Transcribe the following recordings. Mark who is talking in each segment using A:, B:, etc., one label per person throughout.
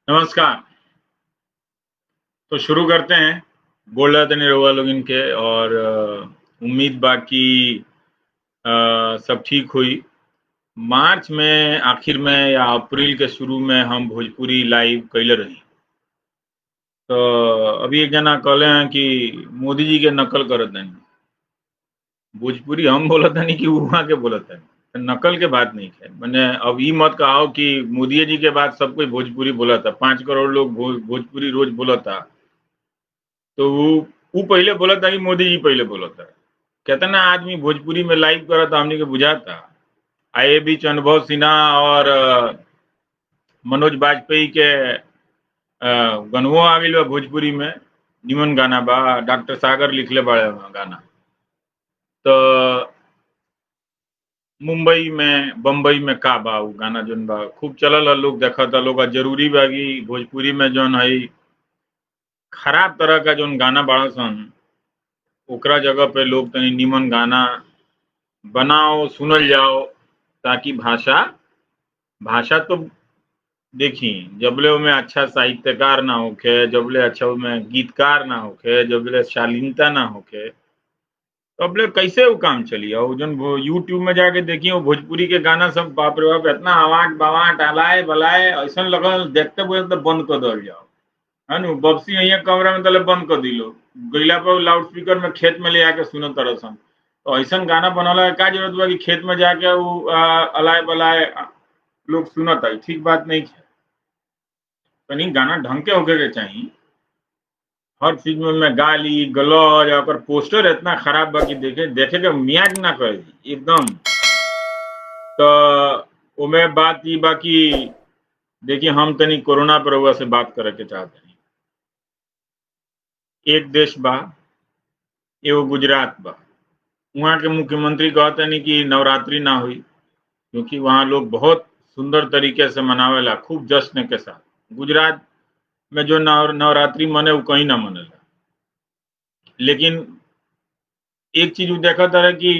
A: नमस्कार। तो शुरू करते हैं। बोल रहा था निरहुआ लोग इनके और उम्मीद बाकी सब ठीक हुई। मार्च में आखिर में या अप्रैल के शुरू में हम भोजपुरी लाइव कैले रही। तो अभी एक जना कहले हैं कि मोदी जी के नकल करत नहीं। भोजपुरी हम बोलत नहीं कि वहाँ के बोलत है। नकल के बात नहीं है। मैंने अब ये मत कहो कि मोदी जी के बाद सब कोई भोजपुरी बोला था। 5 करोड़ लोग भोजपुरी रोज बोला था। तो वो पहले बोला था कि मोदी जी पहले बोला था। कितना आदमी भोजपुरी में लाइव करा था हमने के बुझाता। आए बीच अनुभव सिन्हा और मनोज बाजपेयी के गनवो आ गइल बा भोजपुरी में। निमन गाना बा। डॉक्टर सागर लिखले बड़े गाना। तो मुंबई में बम्बई में का बा उ गाना जोन बा खूब चलल है। लोग देखता लोग जरूरी बा कि भोजपुरी में जोन है खराब तरह का जोन गाना बाड़ा सन ओकरा जगह पे लोग तनी निमन गाना बनाओ सुनल जाओ ताकि भाषा भाषा तो देखी जबले में अच्छा साहित्यकार ना होखे जबले अच्छा में गीतकार ना होखे जबले शालीनता ना होखे तबले कैसे वो काम चली। और जन यूट्यूब में जाके देखिए वो भोजपुरी के गाना सब बाप रे बाप इतना आवाज बवाट अलाए बलाए ऐसा लगल देखते हुए तो बंद कर दल जाओ है नु। बक्सी यहाँ कमरा में तले बंद कर दिलो गैला पर लाउड स्पीकर में खेत में ले आके सुनो तरह सन। तो ऐसा गाना बनला का जरूरत बा कि खेत में जाके वो अलाए बलाए लोग सुनत है। ठीक बात नहीं है। तनी गाना ढंग के होके के चाहिए। हर चीज में मैं गाली गलौज और पोस्टर इतना खराब बा कि देखे देखे के मियाज ना करे एकदम। तो ओमे बात ई बा कि देखिए हम तनी कोरोना पर हुआ से बात करे के चाहते हैं। एक देश बा एगो गुजरात बा। वहाँ के मुख्यमंत्री कहते नहीं कि नवरात्रि ना हुई क्योंकि वहाँ लोग बहुत सुंदर तरीके से मनावेला खूब जश्न के साथ। गुजरात में जो नवरात्रि मने वो कहीं ना मनेला। लेकिन एक चीज वो देखा था कि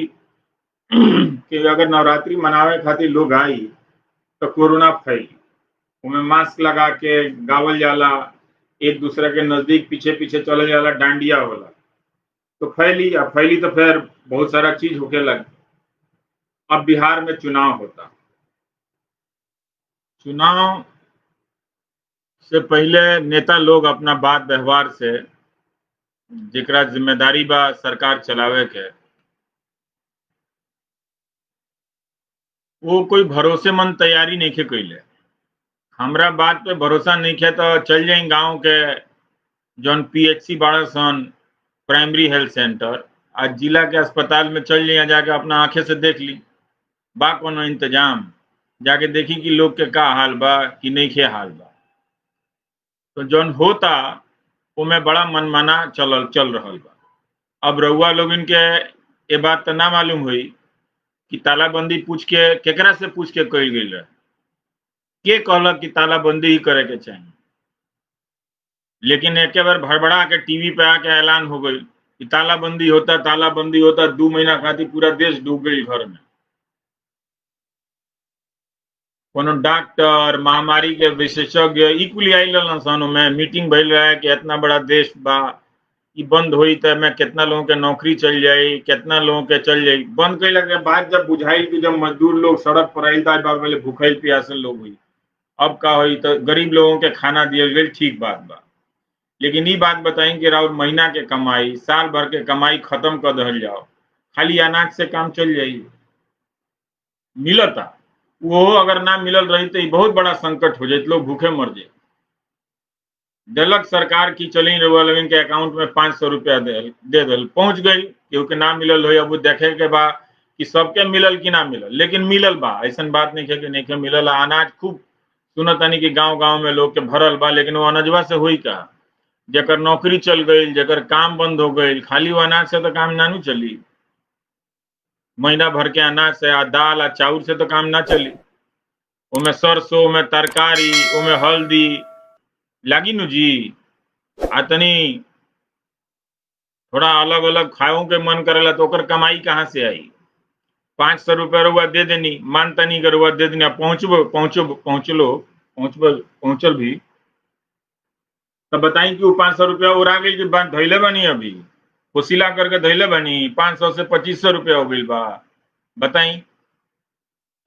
A: कि अगर नवरात्रि मनावे खातिर लोग आई तो कोरोना फैली। उनमें मास्क लगा के गावल जाला एक दूसरे के नजदीक पीछे पीछे चले जाला डांडिया होला। तो फैली तो फिर बहुत सारा चीज होके लगी। अब बिहार में चुनाव होता। चुनाव से पहले नेता लोग अपना बात व्यवहार से जेकरा जिम्मेदारी बा सरकार चलावे के वो कोई भरोसेमंद तैयारी नहीं के कैले। हमरा बात पे भरोसा नहीं है तो चल जाई गांव के जौन पीएचसी बाड़ा सन प्राइमरी हेल्थ सेंटर आज जिला के अस्पताल में चल जाइए जाके अपना आंखें से देख ली बा कोनो इंतजाम। जाके देखी कि लोग के का हाल बा कि नहीं के हाल बा। तो जौन होता ओमे बड़ा मनमाना चल रहल बा। अब रउआ लोग इनके ये बात तो ना मालूम हुई कि तालाबंदी पूछ के केकरा से पूछ के कइल गइल रहे। के कहलक कि तालाबंदी ही करे के चाहिए। लेकिन एक बार भड़बड़ा के टीवी पे आके ऐलान हो गई कि तालाबंदी होता 2 महीना खातिर पूरा देश डूब गई घर में। कोनो डॉक्टर महामारी के विशेषज्ञ इकुली आइल सन में मीटिंग भइल रहे कि इतना बड़ा देश बा ई बंद हुई तो मैं कितना लोगों के नौकरी चल जाई कितना लोगों के चल जाई। बंद कैला के बाद जब बुझाई कि जब मजदूर लोग सड़क पर आइल पहले भूखल प्यासल लोग हुई अब का हुई तो गरीब लोगों के खाना दियल गई ठीक बात बा। लेकिन ये बात बताई कि राउर महीना के कमाई साल भर के कमाई खत्म कर दहल जाओ खाली अनाज से काम चल जाई मिलता। वो अगर ना मिलल रही तो बहुत बड़ा संकट हो जाए लोग भूखे मर जाए। दिलक सरकार की चली रउआ लोगन के अकाउंट में 500 रुपया दे दल पहुंच गई क्योंकि ना मिलल हो अब वो देखे के बा कि सबके मिलल कि ना मिलल। लेकिन मिलल बा ऐसा बात नहीं है कि नहीं के मिलल। अनाज खूब सुनतानी कि गांव गांव में लोग के भरल बा। लेकिन वो अनजवा से हुई का जेकर नौकरी चल गई जेकर काम बंद हो गई खाली वो अनाज से तो काम ना नु चली। महीना भर के अनाज से दाल आ चाउर से तो काम ना चली। ओमे सरसों ओमे तरकारी ओमे हल्दी लागी नु जी। आ तनी थोड़ा अलग अलग खाओ के मन करेला तो ओकर कमाई कहाँ से आई। 500 रुपया रुआ दे देनी मान तनी के रुआ दे देनी पहुंचबो पहुंचलो पहुंचल भी तो बताई कि वो 500 रुपया उड़ा गई कि धैले बनी अभी पोसिला करके धैले बनी 500 से 2500 रुपया हो गई बा। बताई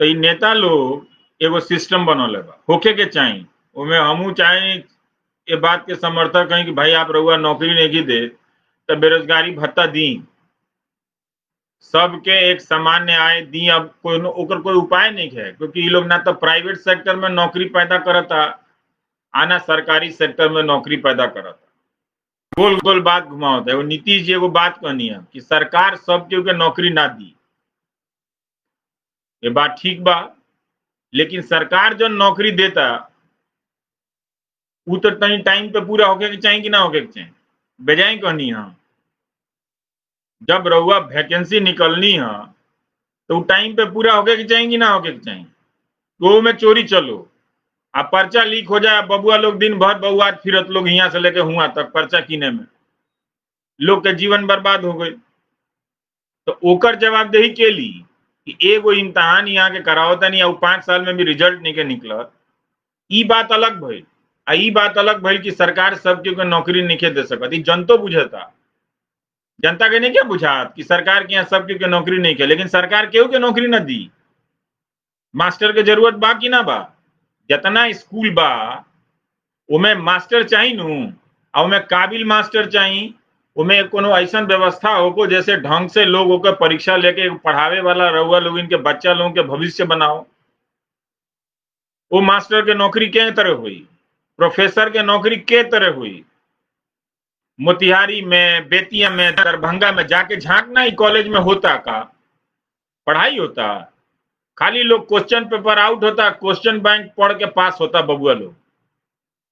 A: तो ये नेता लोग एगो सिस्टम बनौले बा होके के चाहिए उमें हमू चाहे ये बात के समर्थक हैं कि भाई आप रहुआ नौकरी नहीं दे तो बेरोजगारी भत्ता दी सबके एक सामान्य आय दी। अब कोई उपाय नहीं है क्योंकि ये लोग ना तो प्राइवेट सेक्टर में नौकरी पैदा करता आना सरकारी सेक्टर में नौकरी पैदा करता। गोल गोल बात घुमावता है। वो नीतीश जी एगो बात कहनी है कि सरकार सबके के नौकरी ना दी, ये बात ठीक बा, लेकिन सरकार जो नौकरी देता वो तो तनी टाइम पे पूरा होके के चाहिए कि ना होके के चाहिए। बजाय कहनी है जब रहुआ वैकेंसी निकलनी है तो टाइम पे पूरा होके के चाहिए कि ना होके के चाहिए। तो में चोरी चलो आ पर्चा लीक हो जाए, बबुआ लोग दिन भर बउआ फिरत लोग यहाँ से लेके हुआ तक पर्चा किने में लोग के जीवन बर्बाद हो गई। तो ओकर जवाबदेही के ली कि एगो इम्तहान यहाँ के कराओ तनी 5 साल में भी रिजल्ट नहीं के निकलत, ई बात अलग भइल। आ ई बात अलग भइल कि सरकार सबके नौकरी नहीं दे सकत। ई जनतो बुझता, जनता के नहीं क्या बुझात कि सरकार के यहाँ सबके के नौकरी नहीं के, लेकिन सरकार केहू के नौकरी न दी। मास्टर के जरूरत बा कि ना बा? जितना स्कूल बा उमें मास्टर चाहिए नू, उमें काबिल मास्टर चाहिए, उमें कोनो ऐसा व्यवस्था होको जैसे ढंग से लोगों के परीक्षा लेके पढ़ावे वाला रहुआ लोग इनके बच्चा लोगों के भविष्य बनाओ। वो मास्टर के नौकरी के तरह हुई, प्रोफेसर के नौकरी के तरह हुई। मोतिहारी में, बेतिया में, दरभंगा में जाके झांकना ही कॉलेज में होता का पढ़ाई होता, खाली लोग क्वेश्चन पेपर आउट होता, क्वेश्चन बैंक पढ़ के पास होता बबुआ लोग।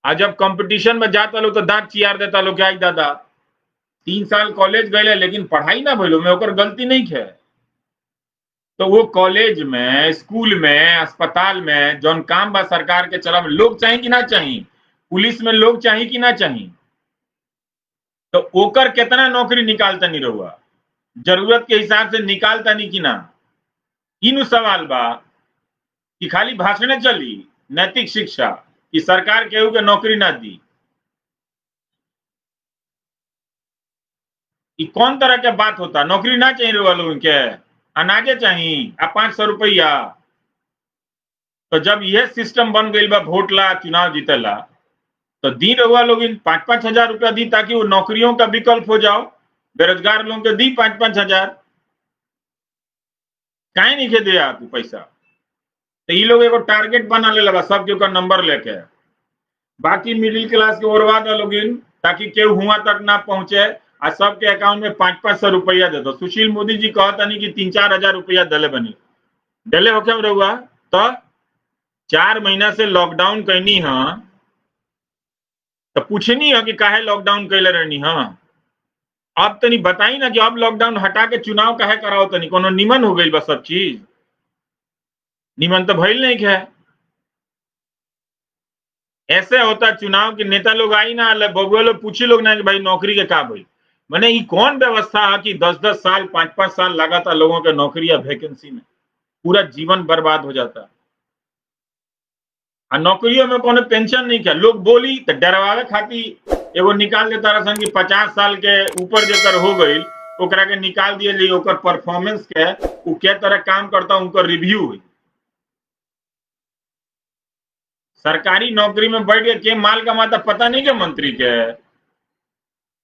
A: आज जब कंपटीशन में जाता लोग तो दांत चियार देता लोग, क्या दादा 3 साल कॉलेज गए लेकिन पढ़ाई ना भइलो में ओकर गलती नहीं है। तो वो कॉलेज में, स्कूल में, अस्पताल में जौन काम बा सरकार के चला लोग चाहिए कि ना चाहिए, पुलिस में लोग चाहिए कि ना चाहिए, तो ओकर कितना नौकरी निकालता नहीं रहुआ, जरूरत के हिसाब से निकालता नहीं कि ना। इन सवाल बा कि खाली भाषण चली नैतिक शिक्षा कि सरकार केहू के नौकरी ना दी। ये कौन तरह के बात होता? नौकरी ना चाहिए रहुआ लोगों के, अनाजे चाहिए आ 500 रुपया। तो जब यह सिस्टम बन गई बा वोट ला चुनाव जीतेला तो दी रहुआ लोग 5-5 हजार रुपया दी ताकि वो नौकरियों का विकल्प हो जाओ। बेरोजगार लोगों को दी 5-5 हजार, कहीं नहीं दे आप पैसा। तो ये लोग एगो टारगेट बना ले लगा सबके ऊपर नंबर लेके, बाकी मिडिल क्लास के ओरवा दो लोग ताकि केहू हुआ तक ना पहुंचे आ सबके अकाउंट में 500-500 रुपया दे दो। सुशील मोदी जी कहता नहीं कि 3-4 हजार रुपया दले बनी डले होके रहुआ। तो 4 महीना से लॉकडाउन कहनी है तो पूछनी है कि काहे लॉकडाउन कैले रहनी है। अब तनी बताई ना कि अब लॉकडाउन हटा के चुनाव काहे कराओ, तनी कोनो निमन हो गई बस सब चीज निमन तो भइल नहीं है। ऐसे होता चुनाव के नेता लोग आई ना बबुआ लोग पूछी लोग ना कि भाई नौकरी के का भाई, मैंने ये कौन व्यवस्था है कि 10-10 साल 5-5 साल लगातार लोगों के नौकरी या वैकेंसी में पूरा जीवन बर्बाद हो जाता। और नौकरियों में कोनो पेंशन नहीं क्या, लोग बोली तो डरवावे खातिर एगो निकाल देता रसन कि 50 साल के ऊपर जेकर हो गई ओकरा के निकाल दिए जाइए, ओकर परफॉर्मेंस के वो क्या तरह काम करता उनका रिव्यू हुई। सरकारी नौकरी में बैठ के माल कमाता पता नहीं क्या मंत्री के,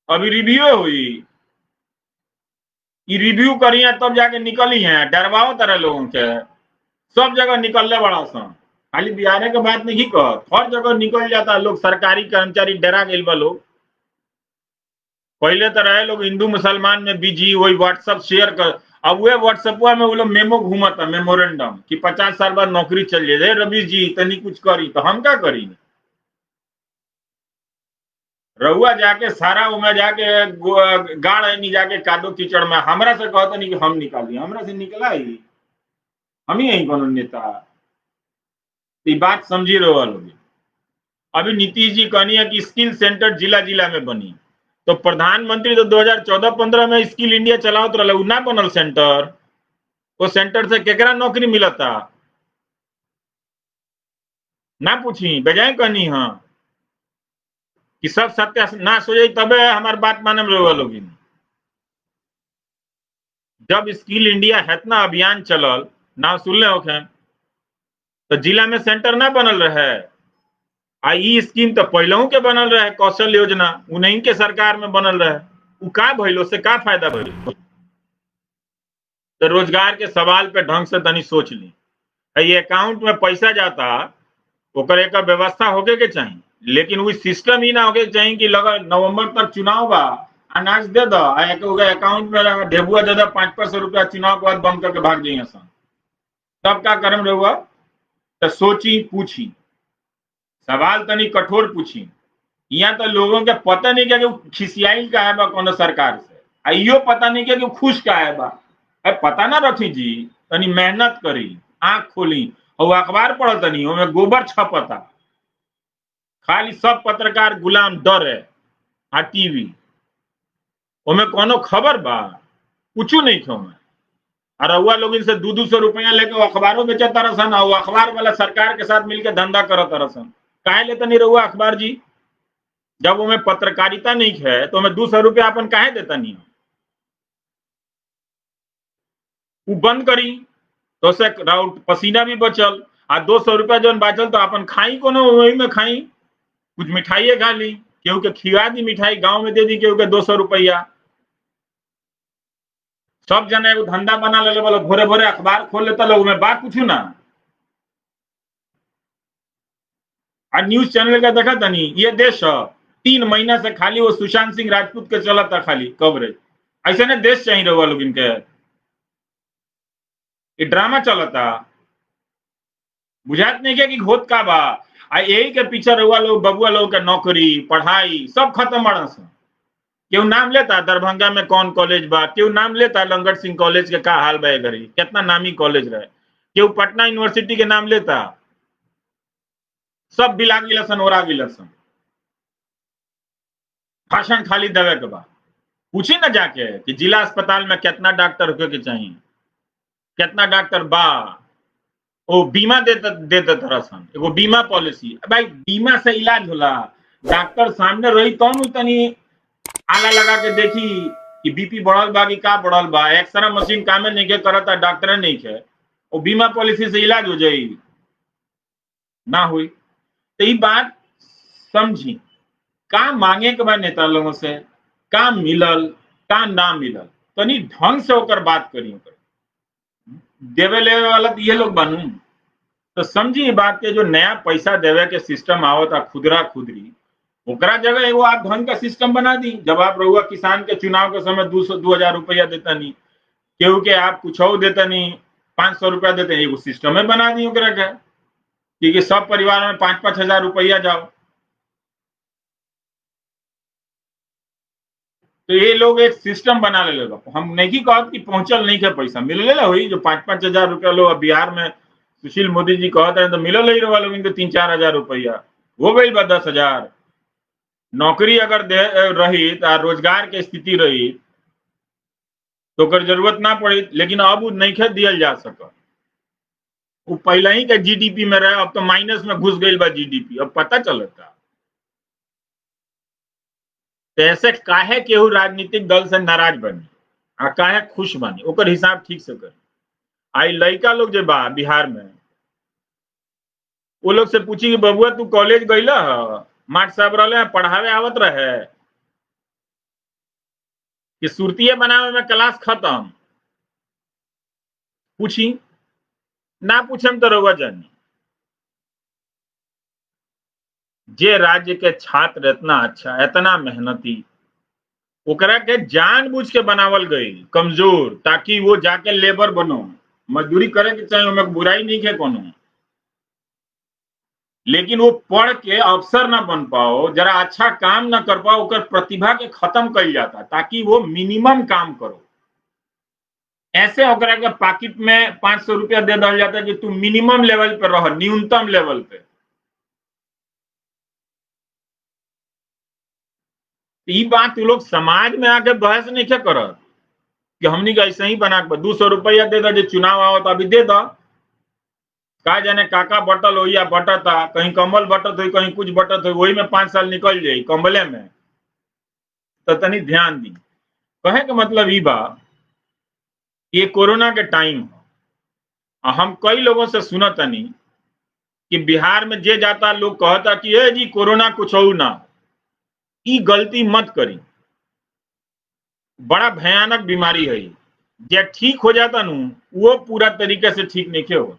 A: अभी रिव्यू हुई, ये रिव्यू करिए तब जाके निकली है। डरवाओ तरह लोगों के सब जगह निकलने बड़ा सन, खाली बिहार के बात नहीं कहत, हर जगह निकल जाता लोग। सरकारी कर्मचारी डरा गए बा लोग। पहले तो रहे लोग हिंदू मुसलमान में बिजी, वही व्हाट्सएप शेयर कर, अब वह व्हाट्सएप में वो लोग मेमो घूमता मेमोरेंडम कि 50 साल बाद नौकरी चल जाए, रवि जी तनी कुछ करी, तो हम क्या करी? रहुआ जाके सारा उमें जाके गाड़ है नहीं जाके कादो कीचड़ में हमरा से कहते नहीं कि हम निकाली, हमरा से निकला ही हम ही यही कोनो नेता। बात समझी रहो लोग। अभी नीतीश जी कहनी है कि स्किल सेंटर जिला जिला में बनी, तो प्रधानमंत्री तो 2014-15 में स्किल इंडिया चलावत रहा, ना बनल सेंटर। वो सेंटर से केकरा नौकरी मिला था ना पूछी, बजाय कहनी हाँ कि सब सत्यानाश हो जाए तबे हमार बात माने में रहुआ लोग। जब स्किल इंडिया हेतना अभियान चलल ना सुनले होखे तो जिला में सेंटर ना बनल रहे। आ ई स्कीम तो पहलू के बनल रहे, कौशल योजना उन्हीं के सरकार में बनल रहे। उ का भइलो से का फायदा भइल? तो रोजगार के सवाल पे ढंग से तनी सोच ली। ये अकाउंट में पैसा जाता ओकर एक व्यवस्था होके के चाहिए, लेकिन वो सिस्टम ही ना होके चाहिए कि लगा नवंबर तक चुनाव बा, अनाज दे दो अकाउंट में ढेबुआ दे दो 500 रुपया, चुनाव के बाद बंद करके भाग जाइए सन। तब का करम रहुआ? तो सोची पूछी, सवाल तनी कठोर पूछी। यहाँ तो लोगों के पता नहीं क्या कि खिसियाई का है बा कोनो सरकार से, आइयो पता नहीं क्या कि खुश का है बा। पता ना रखी जी, तनी मेहनत करी, आंख खोली और अखबार पढ़ तनी, ओमे गोबर छपता, खाली सब पत्रकार गुलाम डर है। आ टीवी ओमे कोनो खबर बा कुछ नहीं क्यों में। और रउआ लोग इनसे 200 रुपया लेके अखबारों बेचत तरसन, और अखबार वाला सरकार के साथ मिलकर धंधा करत तरसन। काहे लेते नहीं रहुआ अखबार जी? जब हमें पत्रकारिता नहीं है तो हमें 200 रुपया अपन काहे देता नहीं? वो बंद करी तो से पसीना भी बचल, आ 200 रुपया जो बचल तो अपन खाई कोनो वही में खाई, कुछ मिठाई खा ली, केहू के खिला दी मिठाई, गांव में दे दी केहू के 200 रुपया। सब जना एगो धंधा बना ले बोलो, भोरे भोरे अखबार खोल लेता लोग में बात पूछू ना। और न्यूज चैनल का देखा तनी, ये देश 3 महीना से खाली वो सुशांत सिंह राजपूत के चला था खाली कवरेज। ऐसे ने देश चाहिए रहुआ लोग इनके, ये ड्रामा चलता बुझात नहीं क्या कि घोत का बा। आ यही के पीछे रहुआ लोग बबुआ लोग के नौकरी पढ़ाई सब खत्म बड़ा सा। क्यों नाम लेता दरभंगा में कौन कॉलेज बा, क्यों नाम लेता लंगट सिंह कॉलेज के का हाल बा, घड़ी कितना नामी कॉलेज रहे, क्यों पटना यूनिवर्सिटी के नाम लेता, सब बिला गिलसन ओरा गिलसन। भाषण खाली देवे के बाद पूछी ना जाके कि जिला अस्पताल में कितना डॉक्टर होके के चाहिए, कितना डॉक्टर बा। वो बीमा देते तरसन, एगो बीमा पॉलिसी। भाई बीमा से इलाज होला, डॉक्टर सामने रही तो तनी आला लगा के देखी कि बीपी बढ़ल बा कि का बढ़ल बा। एक्सरे मशीन कामे नहीं के करता, डॉक्टर नहीं के, वो बीमा पॉलिसी से इलाज हो जाई ना हुई। तो ये बात समझी, का मांगे के बाद नेता लोगों से, का मिलल का ना मिलल, तनी ढंग से होकर बात करी। देवे लेवे वाला तो ये लोग बनू तो समझी बात के, जो नया पैसा देवे के सिस्टम आवता खुदरा खुदरी, ओकरा जगह एगो आप ढंग का सिस्टम बना दी। जब आप रहुआ किसान के चुनाव के समय 200-2000 रुपया देता नहीं, केहू के आप कुछ देता नहीं, 500 रुपया देते, एगो सिस्टम में बना दी ओकरा के, क्योंकि सब परिवार में 5-5 हजार रुपया जाओ। तो ये लोग एक सिस्टम बना ले लो। हम नहीं कहा कि पहुंचल नहीं के पैसा मिल ले हुई, जो 5-5 हजार रुपया लोग बिहार में सुशील मोदी जी कहते हैं तो मिलल ही रहा लोग इनको 3-4 हजार रुपया हो गई बा 10,000। नौकरी अगर दे रही तो रोजगार के स्थिति रही तो कर जरूरत ना पड़ी, लेकिन अब नहीं खे दिया जा सका। वो पहले ही के जीडीपी में रहे, अब तो माइनस में घुस गई बा जीडीपी, अब पता चलता। तो ऐसे काहे केहू राजनीतिक दल से नाराज बनी आ काहे खुश बनी, ओकर हिसाब ठीक से करी। आई लड़का लोग जो बा बिहार में, वो लोग से पूछी कि बबुआ तू कॉलेज गईला ह, माट साहब रहे पढ़ावे आवत रहे कि सुरतिये बनावे में क्लास खत्म? पूछी ना पूछम तो रहुआ जानी। जे राज्य के छात्र इतना अच्छा इतना मेहनती, ओकरा के जानबूझ के बनावल गई कमजोर, ताकि वो जाके लेबर बनो, मजदूरी करे के चाहे, ओमे बुराई नहीं है कोनो, लेकिन वो पढ़ के अफसर ना बन पाओ, जरा अच्छा काम ना कर पाओ, ओकर प्रतिभा के खत्म कर जाता ताकि वो मिनिमम काम करो। ऐसे ओकरा के पॉकेट में 500 रुपया दे दिया जाता कि तू मिनिमम लेवल पे रह, न्यूनतम लेवल पे। ये बात तू लोग समाज में आके बहस नहीं क्या करत कि हमनी का ऐसे ही बना 200 रुपया दे दो, जो चुनाव आओ तो अभी दे दो। का जाने काका बटल हो या बटता, कहीं कम्बल बटत हो, कहीं कुछ बटत हो, वही में 5 साल निकल जाई कम्बले में। तो तनी ध्यान दी। कहे के मतलब ई बा, ये कोरोना के टाइम हम कई लोगों से सुनत तनी कि बिहार में जे जाता लोग कहता कि ए जी कोरोना कुछ हो ना। ई गलती मत करी, बड़ा भयानक बीमारी है। जे ठीक हो जाता नु वो पूरा तरीके से ठीक नहीं हो,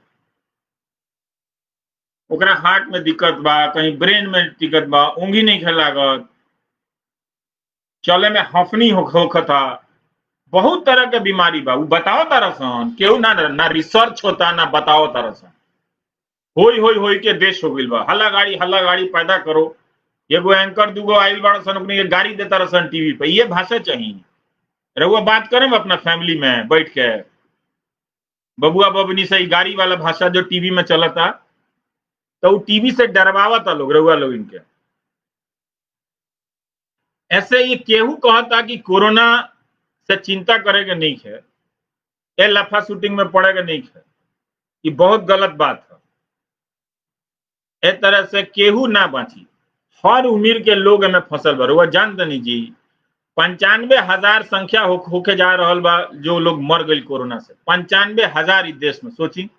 A: ओकरा हार्ट में दिक्कत बा, कहीं ब्रेन में दिक्कत बा, ऊँघी नहीं खे लागत, चले में हफनी होखता, बहुत तरह के बीमारी बा। उ बताओ तरसन केहू ना रिसर्च होता ना बताओ तरसन। होई के देश हो गइल बा, हल्ला गाड़ी पैदा करो। एगो एंकर दूगो आइल बड़ा सन, ओकनी के गाड़ी देता रसन टीवी पे, ये भाषा चाहिए। रहुआ बात करें अपना फैमिली में बैठ के, बबुआ बबनी से गाड़ी वाला भाषा जो टीवी में चलता, तो टीवी से डरवावता लोग रहुआ लोग इनके। ऐसे ये केहू कहता कि कोरोना से चिंता करेगा नहीं है, ये लफा शूटिंग में पड़ेगा नहीं है, ये बहुत गलत बात है। ए तरह से केहू ना बाची, हर उम्र के लोग में फसल बा। रहुआ जानते नहीं जी, 95,000 संख्या होके जा रहा बा जो लोग मर गए कोरोना से। 95,000 इस देश में। सोची,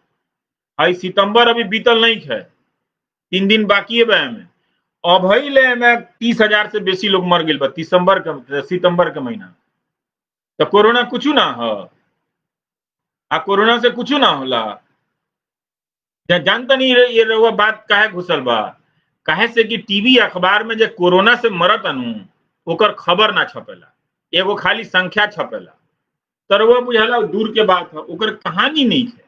A: आई सितंबर अभी बीतल नहीं है, 3 दिन बाकी है बे में, अभी ले में 30,000 से बेसी लोग मर गए बा सितंबर के महीना। तो कोरोना कुछ ना हो, आ कोरोना से कुछ ना होला। जानता नहीं ये रहुआ बात काहे घुसल बा, काहे से कि टीवी अखबार में जे कोरोना से मरत अनु ओकर खबर ना छपेला, एगो खाली संख्या छपेला। तरवा बुझाला दूर के बात है, ओकर कहानी नहीं है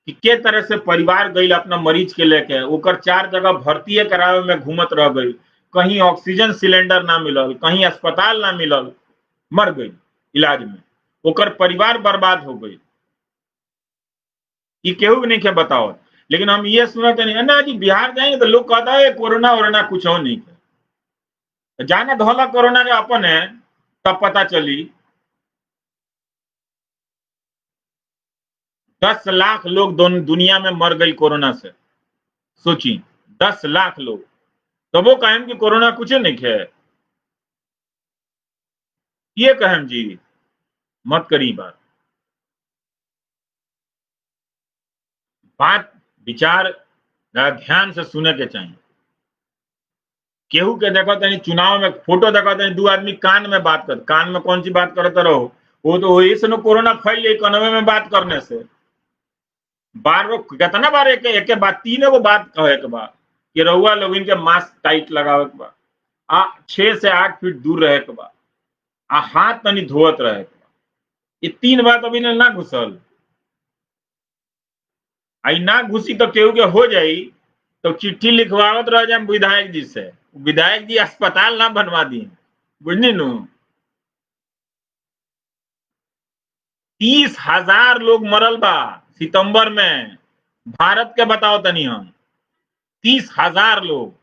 A: कि के तरह से परिवार गई अपना मरीज के लेके, ओकर 4 जगह भर्ती करावे में घूमत रह गई, कहीं ऑक्सीजन सिलेंडर ना मिलल, कहीं अस्पताल ना मिलल, मर गई इलाज में, ओकर परिवार बर्बाद हो गई। ये केहू भी नहीं के बताओ। लेकिन हम ये सुनते नहीं ना जी, बिहार जाएंगे तो लोग कहता है कोरोना वोरोना कुछ हो नहीं है। जाने धोला कोरोना के अपन है तब पता चली। 10 लाख लोग दुनिया में मर गई कोरोना से। सोची, 10 लाख लोग, तो वो कहें कि कोरोना कुछ नहीं है। ये कहें जी, मत करी बात। बात विचार ध्यान से सुने के चाहिए। केहू के देखो तनी चुनाव में फोटो देखो तनी 2 आदमी कान में बात कर, कान में कौन सी बात करते रहो, वो तो वही से कोरोना फैल गई कनवे में बात करने से। बार वो कितना बार एक बात, 3 गो बात कहे के बा कि रहुआ लोग इनके मास्क टाइट लगावे के बा, 6 से 8 फीट दूर रहे के बा, हाथ तनी धोवत रहे के बा। ये 3 बात अभी ना घुसल। आई ना घुसी तो केहू के हो जाई तो चिट्ठी लिखवावत रह जाए विधायक जी से, विधायक जी अस्पताल ना बनवा दी, बुझनी नु। 30,000 लोग मरल बा सितंबर में, भारत के बताओ तनी हम। 30,000 लोग,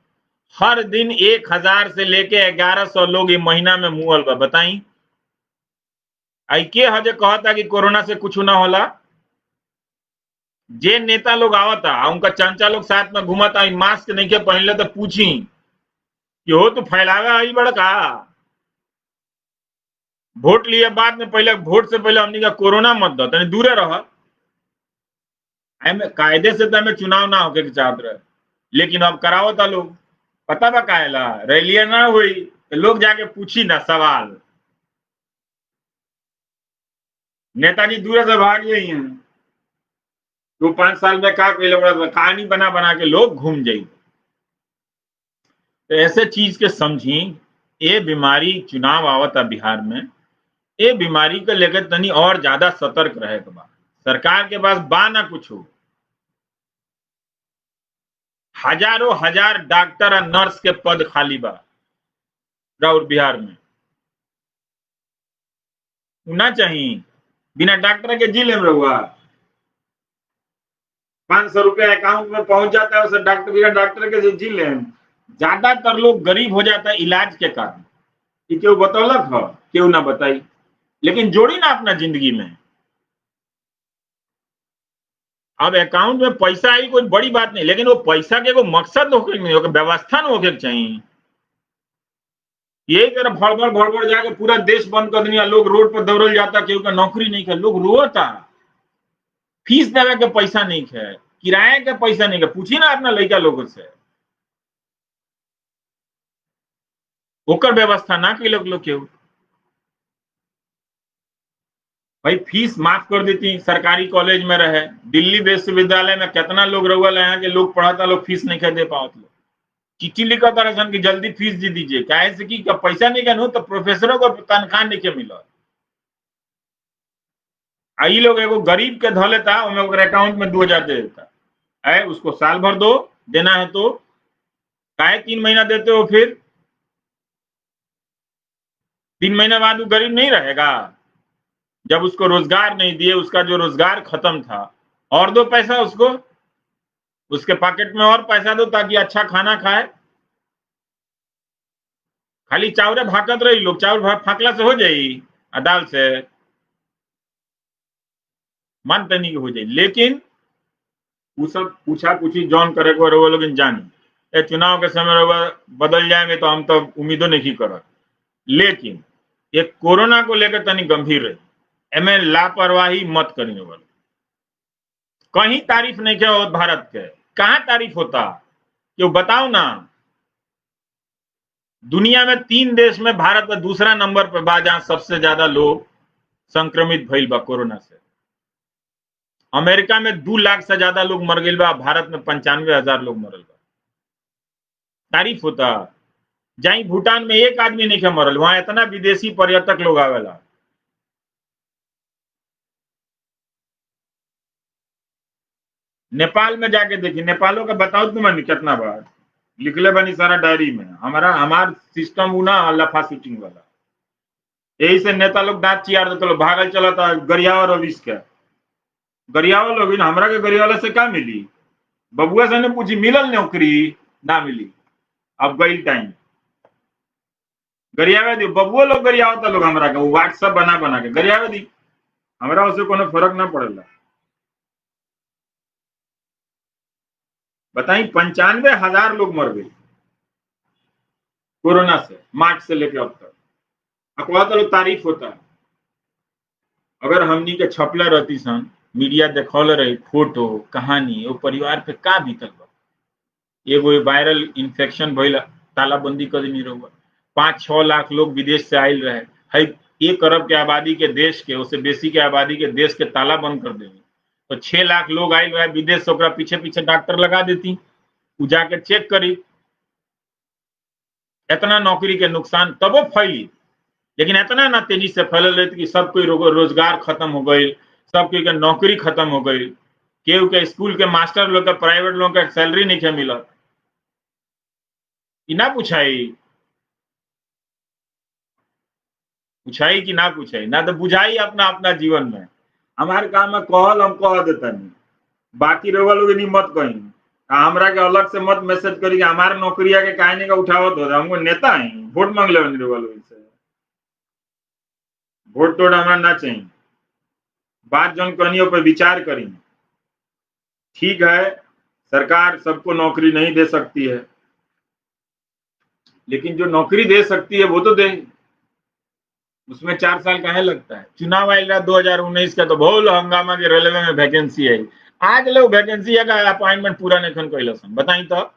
A: हर दिन 1,000 से लेके 1,100 लोग ये महीना में मुअल बा। बताई आई के हजे कहता कि कोरोना से कुछ ना होला। जे नेता लोग आवता उनका चंचा लोग साथ में घूमता, मास्क नहीं के पहनले तो पूछी कि हो तो फैलावे आई बड़का। वोट लिए बाद में, पहले वोट से पहले हमने का कोरोना मत दो, तनी दूरे रह। कायदे से तो हमें चुनाव ना होके चाहत रहे, लेकिन अब कराओ था लोग। पता बा काहेला रैलियां ना हुई तो लोग जाके पूछी ना सवाल, नेताजी दूर से भाग गई हैं तो 5 साल में का कहानी बना बना के लोग घूम जाई। तो ऐसे चीज के समझी, ये बीमारी चुनाव आवता बिहार में, ये बीमारी को लेकर तनी और ज्यादा सतर्क रहे के बा। सरकार के पास बा ना कुछ हो, हजारों हजार डॉक्टर और नर्स के पद खाली बा और बिहार में ना चाहिए। बिना डॉक्टर के जी लेम रहुआ, 500 रुपया अकाउंट में पहुंच जाता है, उसे डॉक्टर बिना डॉक्टर के जी लेम। ज्यादातर लोग गरीब हो जाता है इलाज के कारण। क्यों बतौलक हो, क्यों ना बताई, लेकिन जोड़ी ना अपना जिंदगी में। अब अकाउंट में पैसा आई कोई बड़ी बात नहीं, लेकिन वो पैसा के एगो मकसद होके नहीं, होके व्यवस्था न होके चाहिए। यही तरह भड़बड़ भड़बड़ जाके पूरा देश बंद कर दिया, लोग रोड पर दौड़ल जाता, केहू का नौकरी नहीं कर, लोग रोता, फीस देवे के पैसा नहीं है, किराए के पैसा नहीं है। पूछी ना अपना लड़का लोगों से, ओकर व्यवस्था ना कैलक लोग केहू। भाई फीस माफ कर देती, सरकारी कॉलेज में रहे, दिल्ली विश्वविद्यालय में कितना लोग रहुआ यहाँ के लोग पढ़ाता, लोग फीस नहीं दे पावत, लोग चिट्ठी लिखा था सन कि जल्दी फीस दे दीजिए, काहे से कि पैसा नहीं कहूँ तो प्रोफेसरों को तनख्वाह नहीं के मिला। आई लोग एगो गरीब के धो लेता, अकाउंट में 2000 दे देता है, उसको साल भर दो, देना है तो काहे 3 महीना देते हो, फिर 3 महीने बाद वो गरीब नहीं रहेगा। जब उसको रोजगार नहीं दिए, उसका जो रोजगार खत्म था, और दो पैसा उसको, उसके पॉकेट में और पैसा दो ताकि अच्छा खाना खाए। खाली चावरे भाकत रही लोग, चावल फाकला से हो जाई दाल से मानते नहीं हो जाए। लेकिन वो सब पूछा पूछी जौन करे को रहो लोग जानी, चुनाव के समय बदल जाएंगे तो हम तो उम्मीदों नहीं कर। लेकिन ये कोरोना को लेकर तनी गंभीर रही, एमे लापरवाही मत करिए वाले। कहीं तारीफ नहीं किया हो भारत के, कहां तारीफ होता क्यों बताओ ना। दुनिया में 3 देश में भारत में दूसरा नंबर पर बा जहां सबसे ज्यादा लोग संक्रमित भइल बा कोरोना से। अमेरिका में 2 लाख से ज्यादा लोग मर गए बा, भारत में 95,000 लोग मरल बा। तारीफ होता। जाई भूटान में एक आदमी नहीं के मरल, वहां इतना विदेशी पर्यटक लोग आवेला। नेपाल में जाके देखी, नेपालों का बताओ तुम कितना बार लिखले बनी सारा डायरी में, हमार सिस्टम उ ना लफा शूटिंग वाला। यही से नेता लोग दांत चियार देते लोग, भागल चला था गरियावा रविश के, गरियावा लोग हमरा के गरियावाला से का मिली, बबुआ से ने पूछी मिलल नौकरी ना मिली, अब गई टाइम गरियावे दी, बबुआ लोग गरियावता लोग हमरा के व्हाट्सएप बना बना के गरियावे दी, हमरा उससे कोनो फर्क ना पड़ेला। बताई 95,000 लोग मर गए कोरोना से, मार्च से लेकर अब तक। अखबार तो तारीफ होता है। अगर हमनी के छपला रहती सन, मीडिया देखौले रही फोटो कहानी, वो परिवार पे का बीतल बा। एगो वायरल इन्फेक्शन भइल, तालाबंदी कर नहीं रहुआ, 5-6 लाख लोग विदेश से आयल रहे, है 1 अरब के आबादी के देश के, उससे बेसी के आबादी के देश के ताला बंद कर देंगे, तो 6 लाख लोग आयल रहे विदेश से, पीछे पीछे डॉक्टर लगा देती, वो जाके चेक करी, इतना नौकरी के नुकसान तबो फैली। लेकिन इतना ना तेजी से फैलल रही कि सब कोई रोजगार खत्म हो गई, सब कोई के नौकरी खत्म हो गई, केहू के स्कूल के मास्टर लोग के, प्राइवेट लोग के सैलरी नहीं के मिलत। ना पूछाई कि ना पूछाई, ना तो बुझाई अपना अपना जीवन में। हमारे काम में कहल हम कह देता नहीं, बाकी रहुआ लोग नहीं मत कहीं, हमरा के अलग से मत मैसेज करी कि हमारे नौकरिया के काहे नहीं का उठावत हो, हमको नेता है वोट मांग ले रहुआ लोग से, वोट तोड़ हमारा ना चाहिए। बात जन कहनियों पर विचार करी। ठीक है, सरकार सबको नौकरी नहीं दे सकती है, लेकिन जो नौकरी दे सकती है वो तो दे, उसमें 4 साल काहे लगता है। चुनाव आएगा 2019 का, तो बहुत हंगामा के रेलवे में वैकेंसी है, आज लोग वैकेंसी का अपॉइंटमेंट पूरा नहीं कैल, बताई तो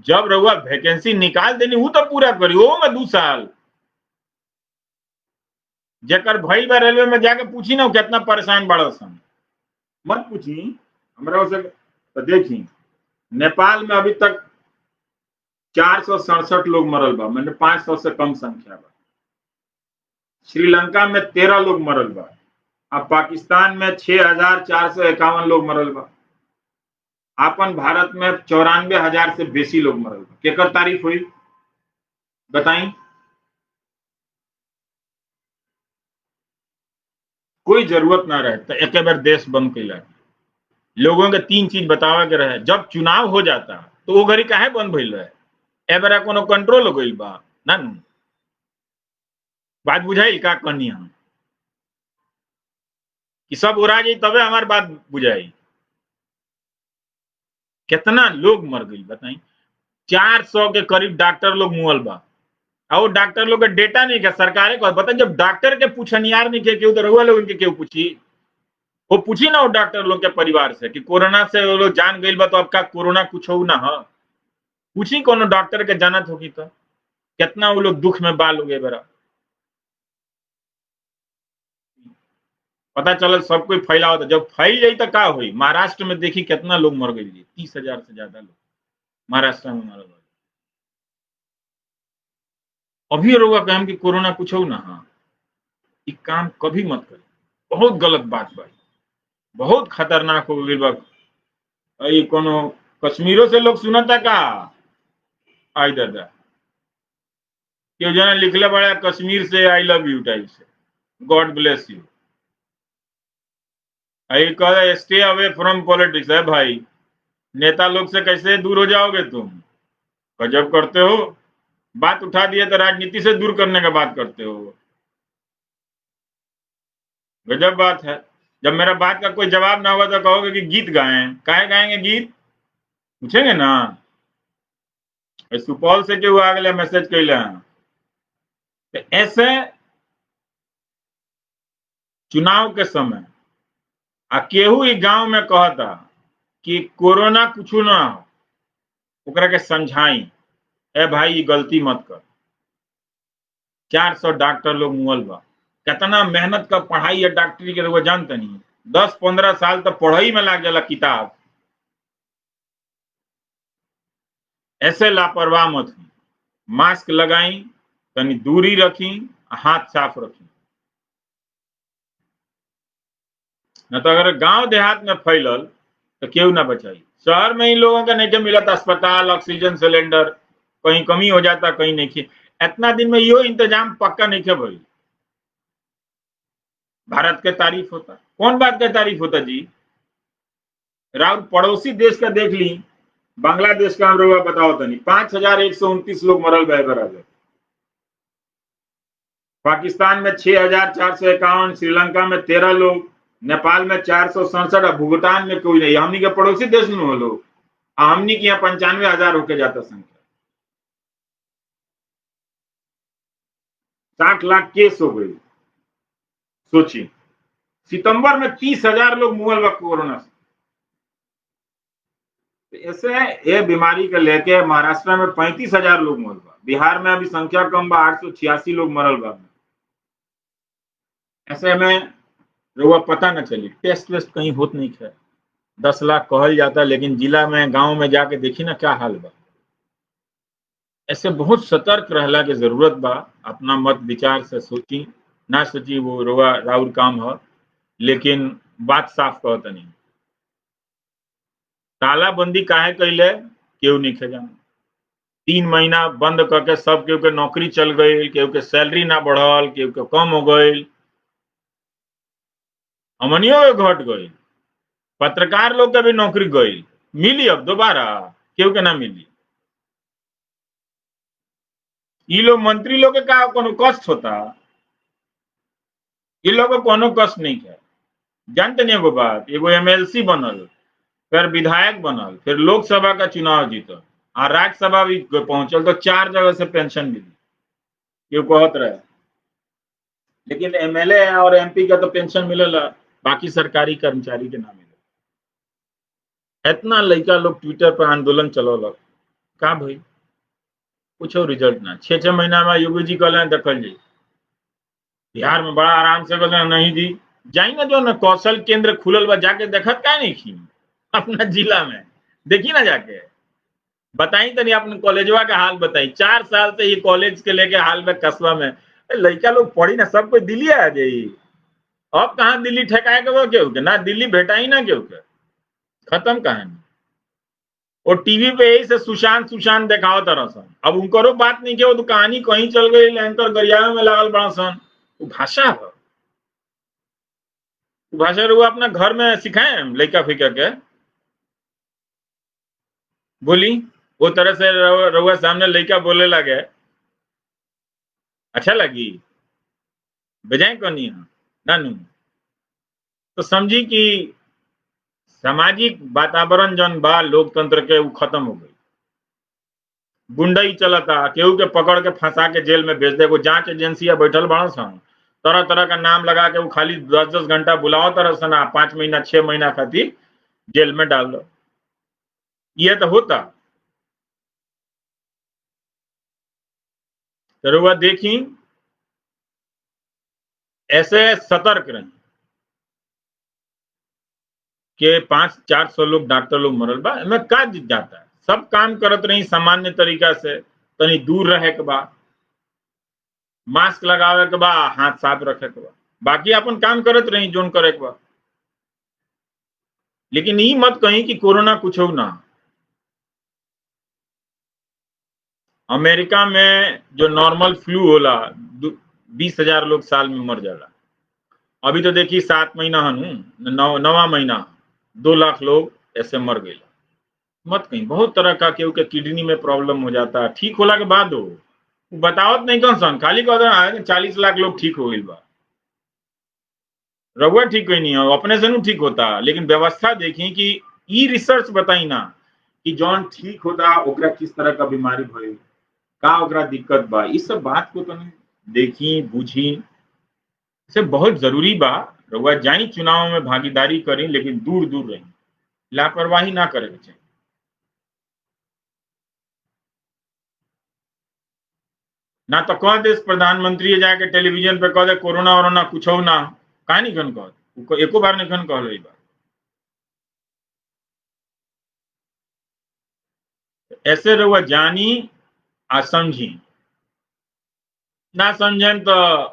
A: जब रहुआ वैकेंसी निकाल देनी वो तो पूरा करी, वो में 2 साल जेकर भइल बा रेलवे में जाके पूछी ना कितना परेशान बड़ा सन, मत पूछी हमरा उसे। तो देखी नेपाल में अभी तक 467 लोग मरल बा, मैंने 500 से कम संख्या बा। श्रीलंका में 13 लोग मरल बा, अब पाकिस्तान में 6,451 लोग मरल बा, अपन भारत में 94,000 से बेसी लोग मरल बा। केकर तारीफ हुई बताई, कोई जरूरत ना रहे तो एक बार देश बंद कैला। लोगों के 3 चीज बतावे के रहे, जब चुनाव हो जाता तो वो घड़ी काहे बंद भइल रहे, ए बेरा कोनो कंट्रोल हो गइल बा ना। बात बुझाइल का कहनी हम। कि सब उड़ा जाई तबे हमार बात बुझाई। कितना लोग मर गई बताई, 400 के करीब डॉक्टर लोग मुअल बा। और वो डॉक्टर लोग का डेटा नहीं क्या सरकारें को बता, जब डॉक्टर के पूछनियार नहीं के केहू तो रहुआ लोग इनके केहू पूछी, वो पूछी ना वो डॉक्टर लोग के परिवार से कि कोरोना से वो लोग जान गई बा तो आपका कोरोना कुछ हो ना हो, पूछी कोनो डॉक्टर के जानत होगी तो कितना वो लोग दुख में बाल हो गए बेरा। पता चल सब कोई फैला होता, जब फैल जाई तो का हुई। महाराष्ट्र में देखी कितना लोग मर गए, 30,000 से ज्यादा लोग महाराष्ट्र में मर गए। अभी रोगा कहम कि कोरोना कुछ हो ना, हाँ ये काम कभी मत करे, बहुत गलत बात भाई, बहुत खतरनाक हो गई बा। ये कोनो कश्मीरों से लोग सुनता का, आई दादा क्यों जना लिखले बड़ा कश्मीर से आई लव यू टाइप से, गॉड ब्लेस यू। आई कह स्टे अवे फ्रॉम पॉलिटिक्स है भाई, नेता लोग से कैसे दूर हो जाओगे तुम, गजब करते हो। बात उठा दिए तो राजनीति से दूर करने का बात करते हो, गजब बात है। जब मेरा बात का कोई जवाब ना होगा तो कहोगे कि गीत गाएं, काहे गाएंगे गीत, पूछेंगे ना। सुपौल से क्यों आ गए मैसेज कैले, तो ऐसे चुनाव के समय आ केहू ई गांव में कहता कि कोरोना कुछ ना हो, ओकरा के समझाई ए भाई ये गलती मत कर। 400 डॉक्टर लोग मुअल बा, कितना मेहनत का पढ़ाई है डॉक्टरी के, वो जानते नहीं, 10-15 साल तो पढ़ाई में लाग जाला किताब। ऐसे लापरवाह मत हुई, मास्क लगाई, तनी दूरी रखी, हाथ साफ रखी। न तो अगर गांव देहात में फैलल तो केहू ना बचाई। शहर में ही लोगों का नहीं मिला था अस्पताल, ऑक्सीजन सिलेंडर, कहीं कमी हो जाता कहीं नहीं। इतना दिन में यो इंतजाम पक्का नहीं भाई। भारत के तारीफ होता, कौन बात का तारीफ होता जी। राउर पड़ोसी देश का देख ली, बांग्लादेश का हम लोग बताओ तो नहीं, 5,129 लोग मरल बह बराबर, पाकिस्तान में 6,451, श्रीलंका में 13 लोग, नेपाल में 467, भूटान में कोई नहीं। हमनी के पड़ोसी देश में हो लोग, हमनी के यहाँ 95,000 होके जाता संख्या, 60 लाख केस हो गई। सोचिए सितंबर में 30,000 लोग मुअल बा कोरोना से। ऐसे ये बीमारी के लेके महाराष्ट्र में 35,000 लोग मरल बा, बिहार में अभी संख्या कम बा, 886 लोग मरल बा। ऐसे में लोग पता न चली, टेस्ट वेस्ट कहीं होत नहीं है, 10 लाख कहल जाता, लेकिन जिला में गांव में जाके देखी ना क्या हाल बा। ऐसे बहुत सतर्क रहला के जरूरत बा, अपना मत विचार से सोची ना सोची वो रोआ राउर काम है, लेकिन बात साफ कहता नहीं। तालाबंदी काहे कैले केहू नहीं खे जाना, 3 महीना बंद करके सब केहू के नौकरी चल गई, केहू के सैलरी ना बढ़ल, केहू के कम हो गई, हमनियों के घट गई, पत्रकार लोग के भी नौकरी गई, मिली अब दोबारा केहू के ना मिली। ये लोग मंत्री लोग के का कोनो कष्ट होता, ये लोग को कोनो कष्ट नहीं है। जानते नहीं वो बात, एगो एमएलसी बनल, फिर विधायक बनल, फिर लोकसभा का चुनाव जीतल, और राज्यसभा भी पहुंचल तो 4 जगह से पेंशन मिली, ये कहत रहे। लेकिन एमएलए और एमपी का तो पेंशन मिलेला, बाकी सरकारी कर्मचारी के ना मिले। इतना लड़का लोग ट्विटर पर आंदोलन चलौलक, का भाई कुछ रिजल्ट ना, 6-6 महीना में योगी जी कहले देखल जी, बिहार में बड़ा आराम से कहले नहीं जी, जाई ना जो ना कौशल केंद्र खुलल बा, जाके देखत का नहीं खी अपना जिला में, देखी ना जाके बताई तनी अपने कॉलेजवा का हाल बताई। 4 साल से ये कॉलेज के लेके हाल में कस्बा में लड़का लोग पढ़ी ना, सब कोई दिल्ली आ जाई। अब कहाँ दिल्ली ठेकाए के वो केहू के, ना दिल्ली भेटा ही ना केहू के, खत्म कहानी। और टीवी पे यही से सुशांत सुशांत दिखाओ तरह सन, अब उनको बात नहीं के, वो तो कहानी कहीं चल गई, एंकर गरियावे में लागल बड़ा सन। वो भाषा है, भाषा वो अपना घर में सिखाए लड़का फिका के, बोली वो तरह से रउआ सामने लड़का बोले लगे, अच्छा लगी बजाय कौन नानू। तो समझी कि सामाजिक वातावरण जन बा लोकतंत्र के वो खत्म हो गई। गुंडई चलता, केहू के पकड़ के फंसा के जेल में भेज दे। एगो जांच एजेंसिया बैठल बड़ा सन, तरह तरह का नाम लगा के वो खाली 10-10 घंटा बुलाओ तरह सना 5 महीना 6 महीना खातिर जेल में डाल दो। ये तो होता। तो रउआ देखी, ऐसे सतर्क रही कि 500-400 लोग डॉक्टर लोग मरल बा, एमे का जाता है। सब काम करत रही सामान्य तरीका से, तनी दूर रहे के बा, मास्क लगावे के बा, हाथ साफ रखे के बा, बाकी अपन काम करत रही जोन करे के बा। लेकिन ई मत कही कि कोरोना कुछ हो ना। अमेरिका में जो नॉर्मल फ्लू होला 20,000 लोग साल में मर जाला। अभी तो देखिए 7 महीना हनु, 9वां महीना 2 लाख लोग ऐसे मर गए। मत कहीं बहुत तरह का केहू के किडनी में प्रॉब्लम हो जाता है, ठीक होला के बाद हो बतावत नहीं कौन सन, खाली कह 40 लाख लोग ठीक हो गई बा। रघुआ ठीक कोई नहीं है, अपने से नहीं ठीक होता। लेकिन व्यवस्था देखी कि ई रिसर्च बताई ना कि जौन ठीक होता ओकरा किस तरह का बीमारी भइल, का ओकरा दिक्कत बा, इस सब बात को तनी देखी बुझी, इसे बहुत जरूरी बा। रघुआ जाई चुनाव में भागीदारी करी, लेकिन दूर दूर रही, लापरवाही ना करे के चाहिए। ना तो कह दे प्रधानमंत्री जाके टेलीविजन पे कह दे कोरोना वोरोना कुछ हो ना, का नहीं खन कह, एको बार नहीं खन कहल बा। ऐसे रहुआ जानी आ समझी, ना समझें तो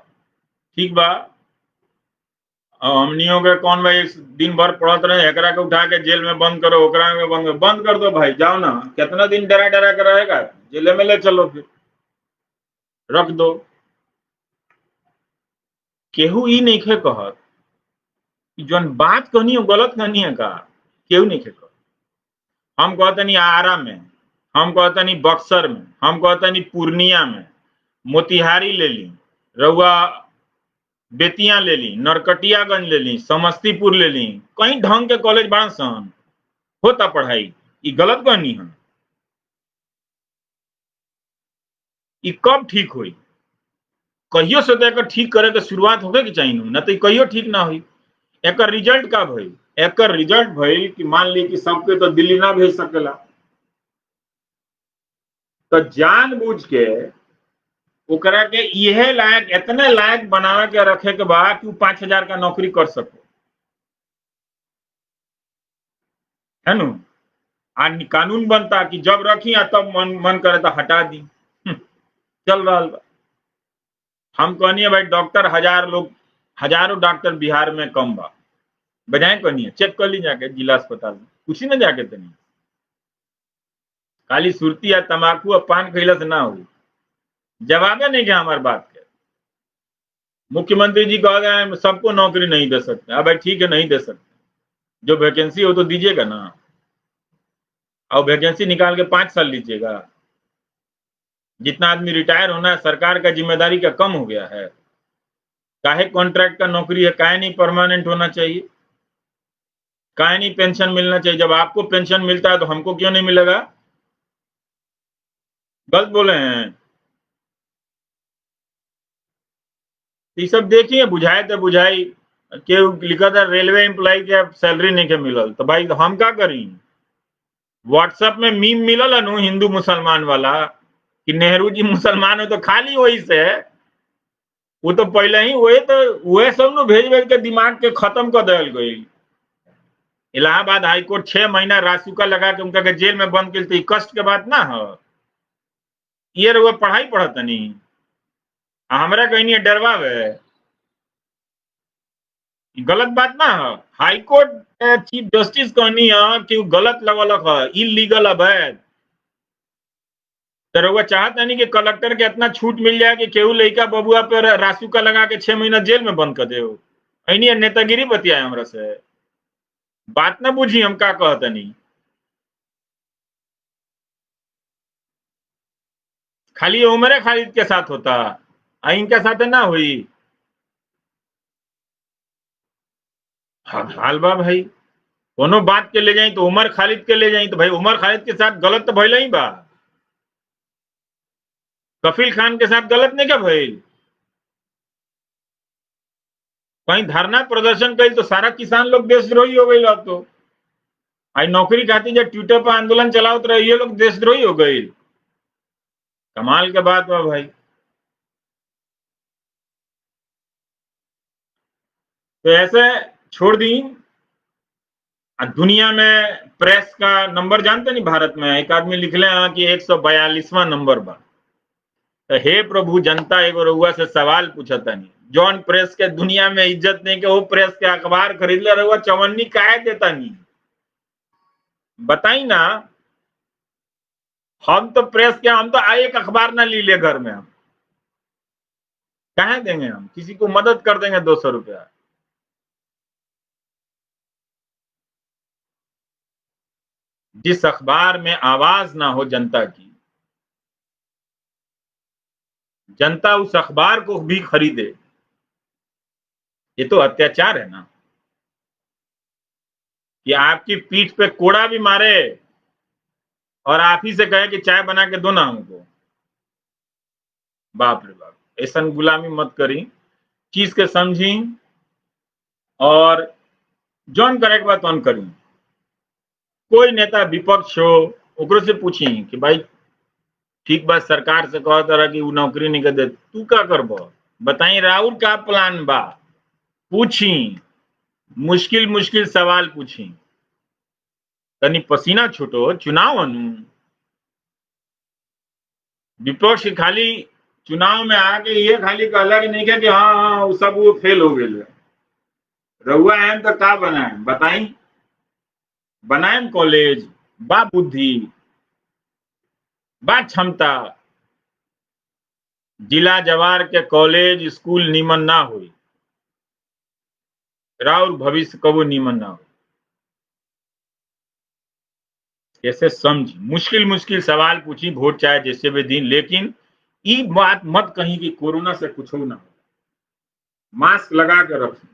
A: ठीक बा। हमनियों के कौन भाई दिन भर पढ़त रहे, एकरा के उठा के जेल में बंद करो, ओकरा में बंद कर दो भाई, जाओ ना, कितना दिन डरा डरा कर रहेगा, जेल में ले चलो, फिर रख दो। केहू ई नहीं खे कहत कि जौन बात कहनी हो गलत कहनी है का, केहू नहीं खे कहत। हम कहतनी आरा में, हम कहतनी बक्सर में, हम कहतनी पूर्णिया में, मोतिहारी ले ली, रउआ बेतिया ले ली, नरकटियागंज ले ली, समस्तीपुर ले ली, कहीं ढंग के कॉलेज बड़ा सन होता पढ़ाई। ई गलत कहनी है। ई कब ठीक हुई, कहियो से तो एकर ठीक करे के शुरुआत होके के चाहिए, ना तो कहियो ठीक ना हुई। एकर रिजल्ट का भइल, एकर रिजल्ट भइल कि मान ली कि सबके तो दिल्ली ना भेज सकेला, तो जानबूझ के ओकरा के इहे लायक, इतने लायक बनावे के रखे के बा कि 5,000 का नौकरी कर सको, है नु। आ कानून बनता कि जब रखी तब मन करे तो हटा दी। चल रहा बा। हम कहनी भाई डॉक्टर 1000 लोग, हजारों डॉक्टर बिहार में कम बा, बजाय कहनी चेक कर ली जाके जिला अस्पताल में, पूछी ना जाके तनी, खाली सुरती या तंबाकू और पान खैला से ना हो। जवाबे नहीं क्या हमारे बात के। मुख्यमंत्री जी कह रहे हैं सबको नौकरी नहीं दे सकते, अब भाई ठीक है नहीं दे सकते, जो वैकेंसी हो तो दीजिएगा ना, और वैकेंसी निकाल के 5 साल लीजिएगा। जितना आदमी रिटायर होना है सरकार का जिम्मेदारी का कम हो गया है। काहे कॉन्ट्रैक्ट का नौकरी है, काहे नहीं परमानेंट होना चाहिए, काहे नहीं पेंशन मिलना चाहिए। जब आपको पेंशन मिलता है तो हमको क्यों नहीं मिलेगा। गलत बोले हैं। ये सब देखिए, बुझाए तो बुझाई के लिखा था रेलवे एम्प्लॉय के सैलरी नहीं के मिलल, तो भाई हम क्या करी। व्हाट्सएप में मीम मिलल है नु हिंदू मुसलमान वाला कि नेहरू जी मुसलमान हो, तो खाली वही से वो तो पहले ही वही सब नु भेज भेज के दिमाग के खत्म कर दिल गई। इलाहाबाद हाईकोर्ट 6 महीना रासुका लगा के उनका के जेल में बंद कर, तो कष्ट के बात ना हो। ये रहुआ पढ़ाई पढ़त नहीं, हमरा कहीं नहीं डरवावे, गलत बात ना हो। हाईकोर्ट चीफ जस्टिस कहनी है कि गलत लगल है, इलीगल अवैध। तो रउआ चाहता नहीं कि कलेक्टर के इतना छूट मिल जाए कि केहू लड़का बबुआ पर रासुका लगा के 6 महीना जेल में बंद कर दे। ऐनी नेतागिरी बतिया हमरा से, बात ना बुझी हम का कहता नहीं। खाली उमरे खालिद के साथ होता, इनके साथ ना हुई। हाल बा भाई, कोनो बात के ले जाई तो उमर खालिद के ले जाई तो भाई उमर खालिद के साथ गलत तो भइल ही बा, कफील खान के साथ गलत नहीं क्या भइल? कहीं धरना प्रदर्शन कइल तो सारा किसान लोग देशद्रोही हो गई। अब तो आई नौकरी खातिर जब ट्विटर पर आंदोलन चलावत रहे ये लोग देशद्रोही हो गई। कमाल के बात बा भाई। तो ऐसे छोड़ दी। दुनिया में प्रेस का नंबर जानते नहीं? भारत में एक आदमी लिखले हैं कि 142वां नंबर बा। तो हे प्रभु, जनता एगो रउआ से सवाल पूछता नहीं, जौन प्रेस के दुनिया में इज्जत नहीं के वो प्रेस के अखबार खरीद ले रउआ चवन्नी काहे देता नहीं? बताई ना। हम तो प्रेस के, हम तो एक अखबार ना ली ले घर में, हम कहे देंगे? हम किसी को मदद कर देंगे 200 रुपया? जिस अखबार में आवाज ना हो जनता की, जनता उस अखबार को भी खरीदे, ये तो अत्याचार है ना। कि आपकी पीठ पे कोड़ा भी मारे और आप ही से कहे कि चाय बना के दो ना हमको। बाप रे बाप, ऐसा गुलामी मत करी, चीज के समझी और जौन करे के बाद तौन करी। कोई नेता विपक्ष हो ओकरो से पूछी कि भाई ठीक बात, सरकार से कह तरह की नौकरी नहीं कर दे, तू क्या करबो? बताई राउर का प्लान बा? पूछी, मुश्किल मुश्किल सवाल पूछी, तनी पसीना छूटो, चुनाव अनु। विपक्ष खाली चुनाव में आके ये खाली कहला कि नहीं कि हाँ हाँ वो सब वो फेल हो गए। रउआ है तो का बनाए बताई? बनाए कॉलेज बा, बुद्धि बा, क्षमता, जिला जवार के कॉलेज स्कूल नीमन ना हुई, राउर भविष्य कबो नीमन ना हो। ऐसे समझ, मुश्किल मुश्किल सवाल पूछी, वोट चाहे जैसे भी दिन, लेकिन ये बात मत कहीं कि कोरोना से कुछ हो ना हो। मास्क लगा के रखें,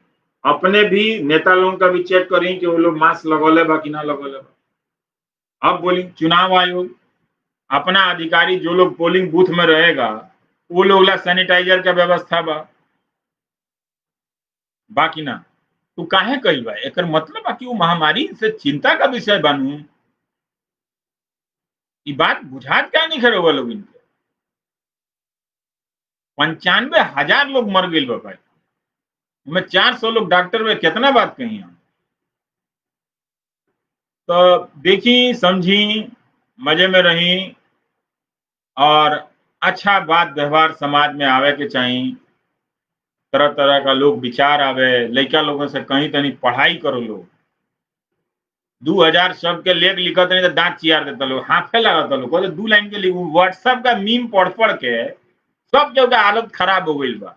A: अपने भी नेता लोगों का भी चेक करें कि वो लोग मास्क लगौले बा कि ना लगौले बा। अब बोली चुनाव आयोग अपना अधिकारी जो लोग पोलिंग बूथ में रहेगा वो लोग ला सैनिटाइजर का व्यवस्था बा बाकी ना। तो काहे कही बा? एक मतलब बाकी वो महामारी से चिंता का विषय बनू, ये बात बुझात क्या नहीं खड़े लोग इनके। 95,000 लोग मर गए भाई, मैं 400 लोग डॉक्टर में, कितना बात कही हम। तो देखी समझी, मजे में रही और अच्छा बात व्यवहार समाज में आवे के चाहिए। तरह तरह का लोग विचार आवे, लड़का लोगों से कहीं तनी पढ़ाई करो। लोग 2000 शब्द के लेख लिखत नहीं तो दांत चियार देता लोग, हाथे लगाता लोग, 2 लाइन के लिए व्हाट्सएप का मीम पढ़ पढ़ के सब जगह हालत खराब हो गई बा।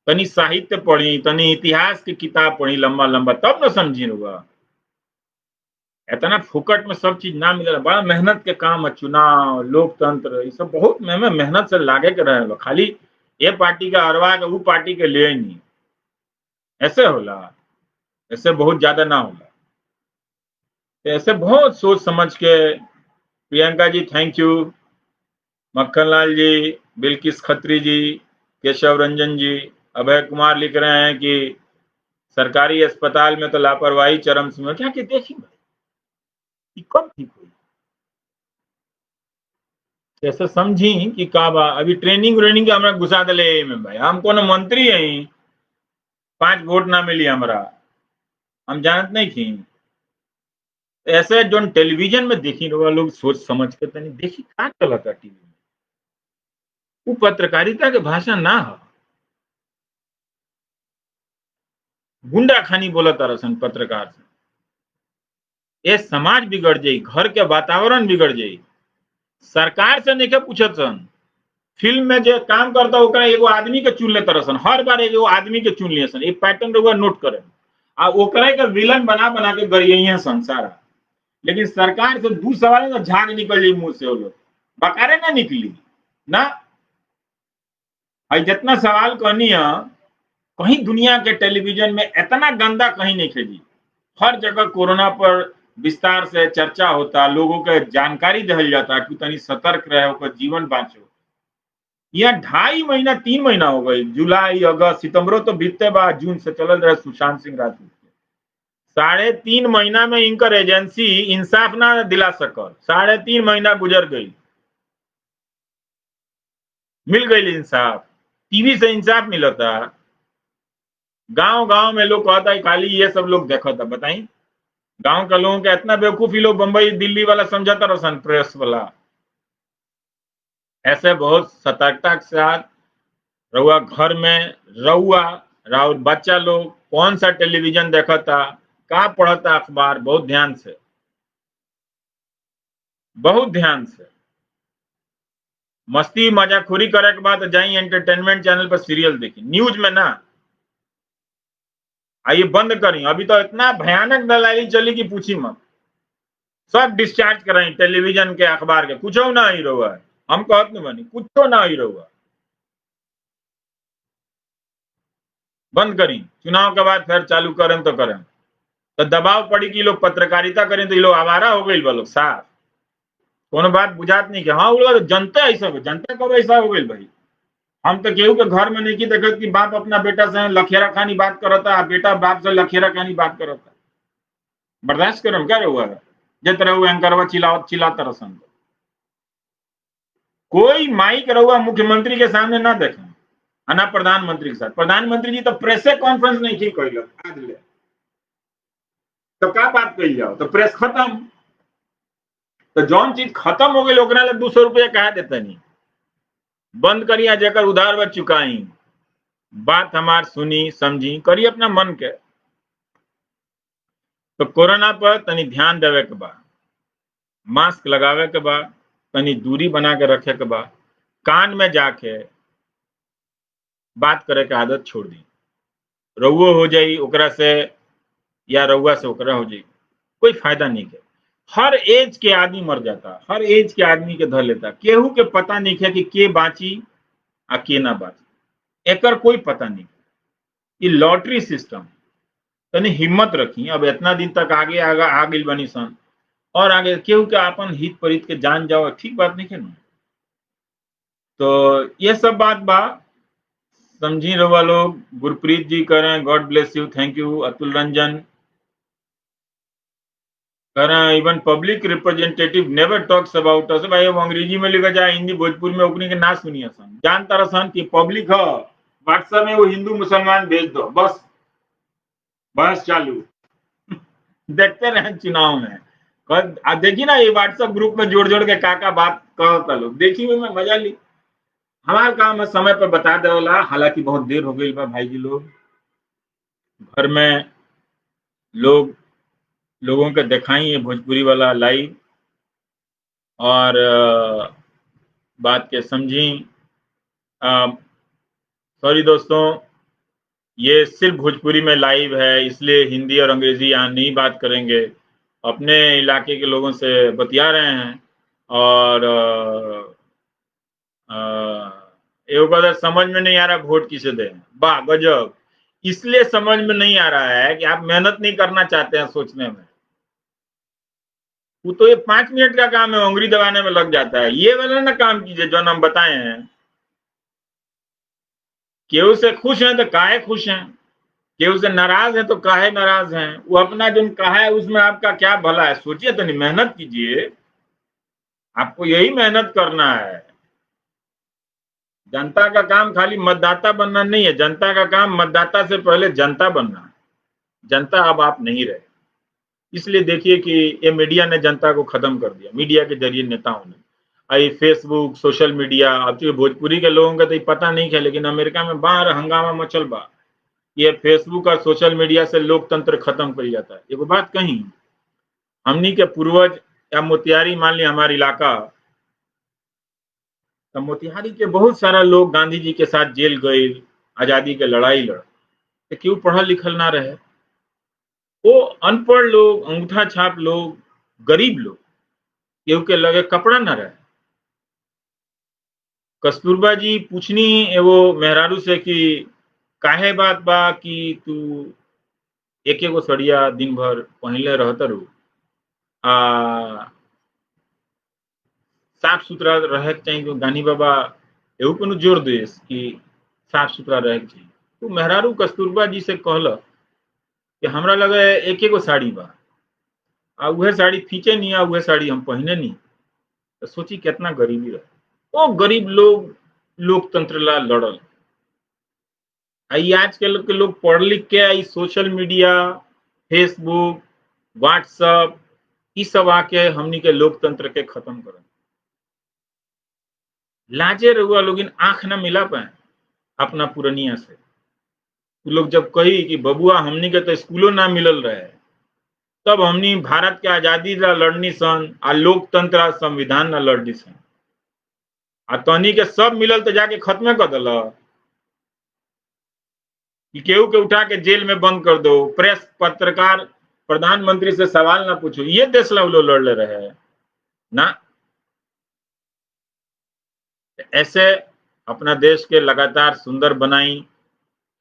A: तनी साहित्य पढ़ी, तनी इतिहास की किताब पढ़ी लंबा लंबा, तब न समझी होगा। इतना फुकट में सब चीज ना मिले, बड़ा मेहनत के काम है। चुनाव, लोकतंत्र, ये सब बहुत मेहनत से लागे के रहे। खाली ये पार्टी का अरवा के वो पार्टी के ले नहीं, ऐसे होला, ऐसे बहुत ज्यादा ना होला। तो ऐसे बहुत सोच समझ के। प्रियंका जी थैंक यू, मक्खन जी, बिल्किस खत्री जी, केशव रंजन जी, अभय कुमार लिख रहे हैं कि सरकारी अस्पताल में तो लापरवाही चरम सीमा। क्या कि देखिए कब ठीक हुई, ऐसे समझी कि का बा। अभी ट्रेनिंग व्रेनिंग हमरा घुसा दिले में भाई, हम कोनो मंत्री है, 5 वोट ना मिली हमरा, हम जानत नहीं थी। ऐसे जो टेलीविजन में देखी रहा लोग सोच समझ के तनी देखी का चलता टीवी में, वो पत्रकारिता के भाषा ना हो। गुंडा खानी बोला तरसन पत्रकार से, ये समाज बिगड़ जाई, घर के वातावरण बिगड़ जाई। सरकार से नहीं के पूछत सन, फिल्म में जो काम करता ओकरा एगो आदमी के चुन ले तरसन, हर बार एगो आदमी के चुन लिए सन। एक पैटर्न रउआ नोट करे, आ ओकरा के विलन बना बना के गरिए सन सारा। लेकिन सरकार से 2 सवाल तो झाग निकल जाई मुंह से, वो लोग बकारे ना निकली ना। जितना सवाल कहनी है कहीं दुनिया के टेलीविजन में इतना गंदा कहीं नहीं खेजी। हर जगह कोरोना पर विस्तार से चर्चा होता, लोगों के जानकारी दिहल जाता कि तनी सतर्क रहे, ओकर जीवन बाँचो। यहाँ 2.5 महीना 3 महीना हो गई, जुलाई अगस्त सितंबरों तो बीतते बा, जून से चलल रहे सुशांत सिंह राजपूत के। 3.5 महीना में इनकर एजेंसी इंसाफ ना दिला सकल। 3.5 महीना गुजर गई, मिल गई इंसाफ, टीवी से इंसाफ मिलता। गांव गांव में लोग कहता है खाली ये सब लोग देखा था। बताई गांव के लोगों के इतना बेवकूफी लोग बंबई दिल्ली वाला समझाता रसन, प्रेस वाला। ऐसे बहुत सतर्कता के साथ रहुआ घर में रहुआ राउर बच्चा लोग कौन सा टेलीविजन देखा था, का पढ़ता अखबार, बहुत ध्यान से, बहुत ध्यान से। मस्ती मजाखोरी करे के बाद जाई एंटरटेनमेंट चैनल पर सीरियल देखी, न्यूज में ना। आइए बंद करी, अभी तो इतना भयानक दलाली चली कि पूछी मत। सब डिस्चार्ज कराई टेलीविजन के अखबार के, कुछ ना ही रहुआ है। हम कहत नहीं बनी, कुछ ना ही रहुआ। बंद करी, चुनाव के बाद फिर चालू करें तो करें। तो दबाव पड़ी कि लोग पत्रकारिता करें तो ये लोग आवारा हो गई लोग साफ। कोनो बात बुझात नहीं कि हाँ वो लोग जनता ऐसा हो, जनता कब ऐसा हो गई भाई। हम तो केहू के घर में नहीं की देखत कि बाप अपना बेटा से लखेरा खानी बात करता, बेटा बाप से लखेरा खानी बात करता। बर्दाश्त करम क्या रहुआ जित रहुआ एंकरवा चिल्लाता रसन। कोई माइक रहुआ मुख्यमंत्री के सामने ना देखे, ना प्रधानमंत्री के साथ। प्रधानमंत्री जी तो प्रेस कॉन्फ्रेंस नहीं की कैल आज ले, तो क्या बात कही जाओ, तो प्रेस खत्म। तो जौन चीज खत्म हो गई ओकरा 200 रुपया कहा देता नहीं। बंद करिया जेकर उधार व चुकाई। बात हमार सुनी समझी करी अपना मन के। तो कोरोना पर तनी ध्यान देवे के बा, मास्क लगावे के बा, तनी दूरी बना के रखे के बा, कान में जाके बात करे के आदत छोड़ दी। रउओ हो जाई ओकरा से या रउआ से ओकरा हो जाई, कोई फायदा नहीं के। हर एज के आदमी मर जाता, हर एज के आदमी के धर लेता। केहू के पता नहीं है कि के बाँची आ के ना बाँची, एकर कोई पता नहीं। ये लॉटरी सिस्टम, तनी हिम्मत रखी। अब इतना दिन तक आगे आ गई बनी सन, और आगे केहू के अपन हित परित के जान जाओ, ठीक बात नहीं है ना। तो ये सब बात बा, समझी रहुआ लोग। गुरप्रीत जी करें God bless you, thank you. Atul Ranjan करें even public representative never talks about us. भाई वो अंग्रेजी में लिखा जाए, हिंदी भोजपुरी में ओकनी के ना सुनिए सन, जानता रसन कि पब्लिक है। व्हाट्सएप में वो हिंदू मुसलमान भेज दो, बस बस चालू। देखते रहे चुनाव में देखी ना, ये व्हाट्सएप ग्रुप में जोड़ जोड़ के काका बात कहता लोग, देखी हुई मैं मजा ली। हमारा काम है समय पर बता दे वाला, हालांकि बहुत देर हो गई बा भाई जी। लोग घर में लोगों के दिखाई है भोजपुरी वाला लाइव, और बात के समझी। सॉरी दोस्तों, ये सिर्फ भोजपुरी में लाइव है, इसलिए हिंदी और अंग्रेजी यहाँ नहीं बात करेंगे। अपने इलाके के लोगों से बतिया रहे हैं, और एक समझ में नहीं आ रहा वोट किसे दें। वाह गजब, इसलिए समझ में नहीं आ रहा है कि आप मेहनत नहीं करना चाहते हैं सोचने में। वो तो ये 5 मिनट का काम है, उंगली दबाने में लग जाता है। ये वाला ना काम कीजिए जो हम बताए हैं। केहू से खुश हैं तो काहे खुश हैं, केहू से नाराज है तो काहे नाराज हैं। वो अपना जो कहा है उसमें आपका क्या भला है, सोचिए तो नहीं, मेहनत कीजिए। आपको यही मेहनत करना है। जनता का काम खाली मतदाता बनना नहीं है, जनता का काम मतदाता से पहले जनता बनना है। जनता अब आप नहीं रहे, इसलिए देखिए कि ये मीडिया ने जनता को खत्म कर दिया। मीडिया के जरिए नेताओं ने, आई फेसबुक सोशल मीडिया। अब चूंकि भोजपुरी के लोगों का तो पता नहीं है, लेकिन अमेरिका में बाहर हंगामा मचल बा। ये फेसबुक और सोशल मीडिया से लोकतंत्र खत्म कर जाता है। एगो बात कहीं, हमनी के पूर्वज या मोतिहारी मान लिया हमारा इलाका, तो मोतिहारी के बहुत सारा लोग गांधी जी के साथ जेल गए, आजादी के लड़ाई लड़, तो क्यों पढ़ल लिखल ना रहे। वो अनपढ़ लोग, अंगूठा छाप लोग, गरीब लोग, केहू के लगे कपड़ा ना रहे। कस्तूरबा जी पूछनी वो मेहरारू से कि काहे बात बा कि तू एक एगो सड़िया दिन भर पहनले रहत रू आ साफ सुथरा रहे के चाहिए। तो गांधी बाबा एहू पर जोर देस कि साफ सुथरा रहे के चाहिए। तो मेहरारू कस्तूरबा जी से कहल कि हमरा लगे एक एगो साड़ी बा आ उहे साड़ी फीचे नहीं आ उहे साड़ी हम पहने नहीं। तो सोची कितना गरीबी रहे। वो गरीब लोग लोकतंत्र ला लड़ल। आई आज के लोग पढ़ लिख के आई सोशल मीडिया फेसबुक व्हाट्सअप ई सब आके हमनी के लोकतंत्र के खत्म करन। लाजे रहुआ लोग आंख ना मिला पाए अपना पुरनिया से। उ लोग जब कही कि बबुआ हमनी के तो स्कूलों ना मिलल रहे, तब हमनी भारत के आजादी ला लड़नी सन आ लोकतंत्र आ संविधान ना लड़नी सन। आ तहनी के सब मिलल तो जाके खत्मे कर दल कि केहू के उठा के जेल में बंद कर दो, प्रेस पत्रकार प्रधानमंत्री से सवाल ना पूछो। ये देश ला लोग लड़ ले रहे ना। ऐसे अपना देश के लगातार सुंदर बनाई।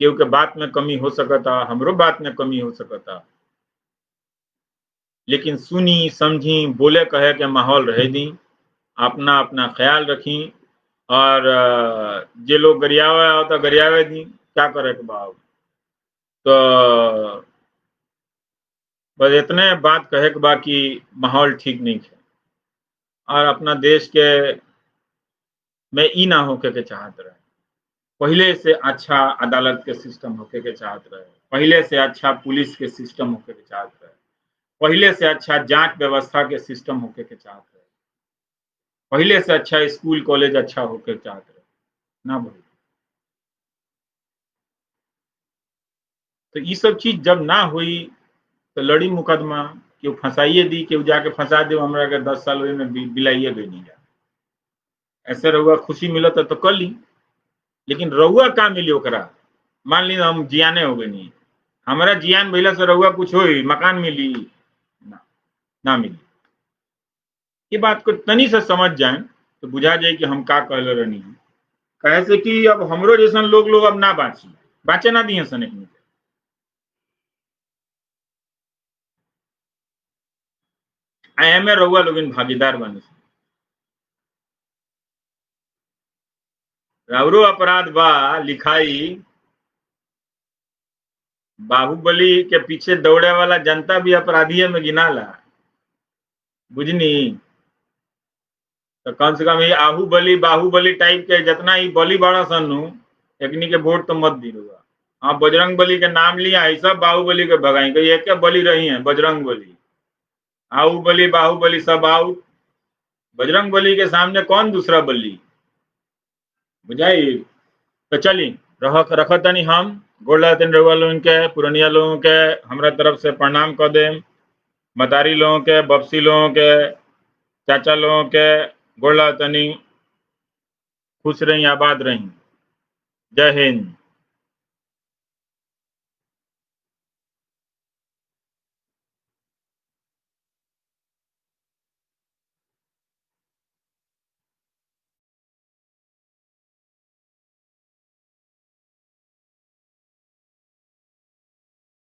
A: केहू के बात में कमी हो सकता, हमरो बात में कमी हो सकता, लेकिन सुनी समझी बोले कहे के माहौल रह दी। अपना अपना ख्याल रखी और जे लोग गरियावे होता गरियावे दी, क्या करे के बाब। तो बस इतने बात कहे के बा कि माहौल ठीक नहीं है और अपना देश के में ई ना होके के चाहत रहे। पहले से अच्छा अदालत के सिस्टम होके के चाहत रहे, पहले से अच्छा पुलिस के सिस्टम होके के चाहत रहे, पहले से अच्छा जांच व्यवस्था के सिस्टम होके के चाहत रहे, पहले से अच्छा स्कूल कॉलेज अच्छा होके चाहत रहे ना भाई। तो ये सब चीज जब ना हुई तो लड़ी मुकदमा केहू फंसाइए दी, केहू जाके फंसा दे, हमरा के 10 साल में बिलाइए गई नहीं जा। ऐसे रहुआ खुशी मिलत तो कर ली, लेकिन रहुआ का मिली ओकरा। मान ली हम जियाने हो गई नहीं, हमारा जियान भइला से रहुआ कुछ होई, मकान मिली ना, ना मिली। ये बात को तनी से समझ जाए तो बुझा जाए कि हम का कहले रहनी है। कहे से कि अब हमरो जैसन लोग अब ना बाची, बाचे ना दिए सन एक में रहुआ लोग भागीदार बने। राउरो अपराध बा लिखाई। बाहुबली के पीछे दौड़े वाला जनता भी अपराधी में गिनाला, बुझनी। तो कम से कम ये आहूबली बाहुबली टाइप के जितना ही बली बड़ा सन एकनी के वोट तो मत दी रहुआ। हाँ बजरंग बली के नाम लिया है, सब बाहुबली के भगाई कही एक बली रही है बजरंग बली। आहूबली बाहुबली सब आउट, बजरंग बली के सामने कौन दूसरा बली बुझाई। तो चली रख तनी हम गोला तन रहुआ लोगन के पुरनिया लोगों के हमरा तरफ से प्रणाम कर दे। मतारी लोगों के बपसी लोगों के चाचा लोगों के गोला तनी खुश रही आबाद रही। जय हिंद।